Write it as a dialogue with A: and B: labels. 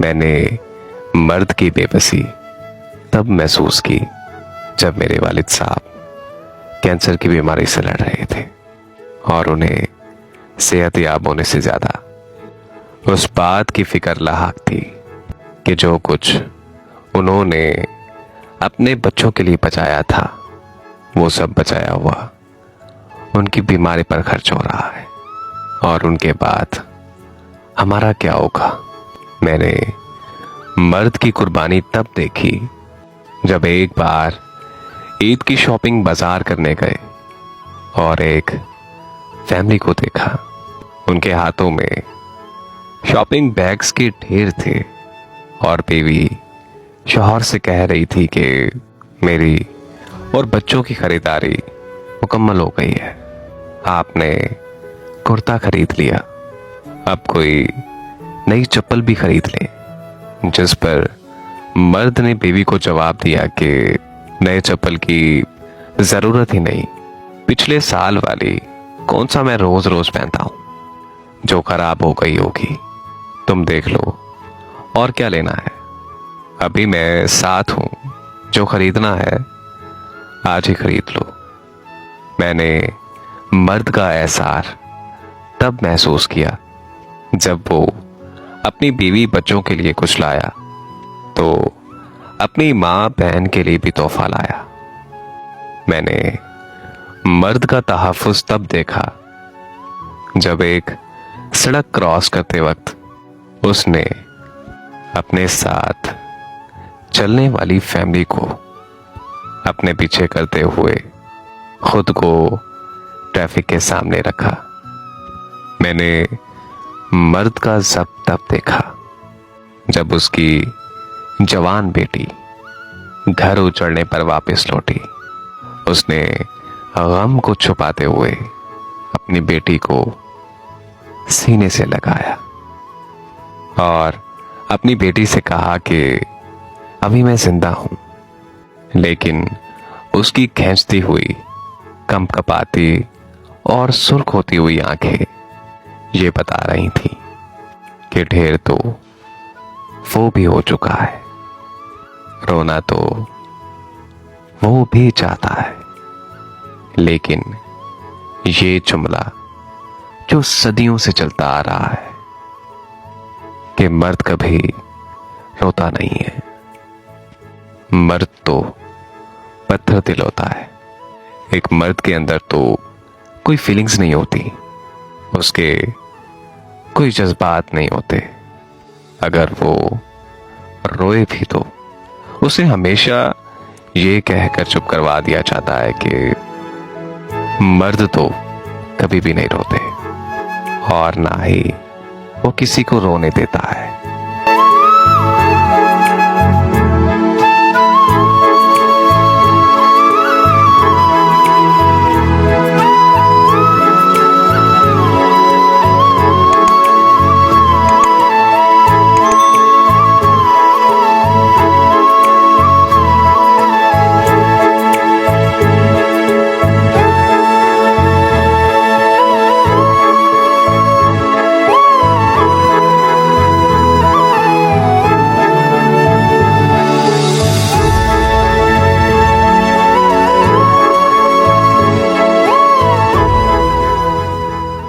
A: मैंने मर्द की बेबसी तब महसूस की जब मेरे वालिद साहब कैंसर की बीमारी से लड़ रहे थे और उन्हें सेहतयाब होने से ज्यादा उस बात की फिक्र लाहक थी कि जो कुछ उन्होंने अपने बच्चों के लिए बचाया था वो सब बचाया हुआ उनकी बीमारी पर खर्च हो रहा है और उनके बाद हमारा क्या होगा। मैंने मर्द की कुर्बानी तब देखी जब एक बार ईद की शॉपिंग बाजार करने गए और एक फैमिली को देखा। उनके हाथों में शॉपिंग बैग्स के ढेर थे और बीवी शौहर से कह रही थी कि मेरी और बच्चों की खरीदारी मुकम्मल हो गई है, आपने कुर्ता खरीद लिया, अब कोई नई चप्पल भी खरीद ले। जिस पर मर्द ने बीवी को जवाब दिया कि नए चप्पल की जरूरत ही नहीं, पिछले साल वाली कौन सा मैं रोज रोज पहनता हूं जो खराब हो गई होगी, तुम देख लो और क्या लेना है, अभी मैं साथ हूं, जो खरीदना है आज ही खरीद लो। मैंने मर्द का एहसार तब महसूस किया जब वो अपनी बीवी बच्चों के लिए कुछ लाया तो अपनी मां बहन के लिए भी तोहफा लाया। मैंने मर्द का तहफ्फुज़ तब देखा जब एक सड़क क्रॉस करते वक्त उसने अपने साथ चलने वाली फैमिली को अपने पीछे करते हुए खुद को ट्रैफिक के सामने रखा। मैंने मर्द का जब्त तब देखा जब उसकी जवान बेटी घर उजड़ने पर वापस लौटी। उसने गम को छुपाते हुए अपनी बेटी को सीने से लगाया और अपनी बेटी से कहा कि अभी मैं जिंदा हूं, लेकिन उसकी खींचती हुई कंपकपाती और सुर्ख होती हुई आंखें ये बता रही थी कि ढेर तो वो भी हो चुका है, रोना तो वो भी चाहता है, लेकिन ये जुमला जो सदियों से चलता आ रहा है कि मर्द कभी रोता नहीं है, मर्द तो पत्थर दिल होता है। एक मर्द के अंदर तो कोई फीलिंग्स नहीं होती, उसके कोई जज्बात नहीं होते। अगर वो रोए भी तो उसे हमेशा ये कहकर चुप करवा दिया जाता है कि मर्द तो कभी भी नहीं रोते और ना ही वो किसी को रोने देता है।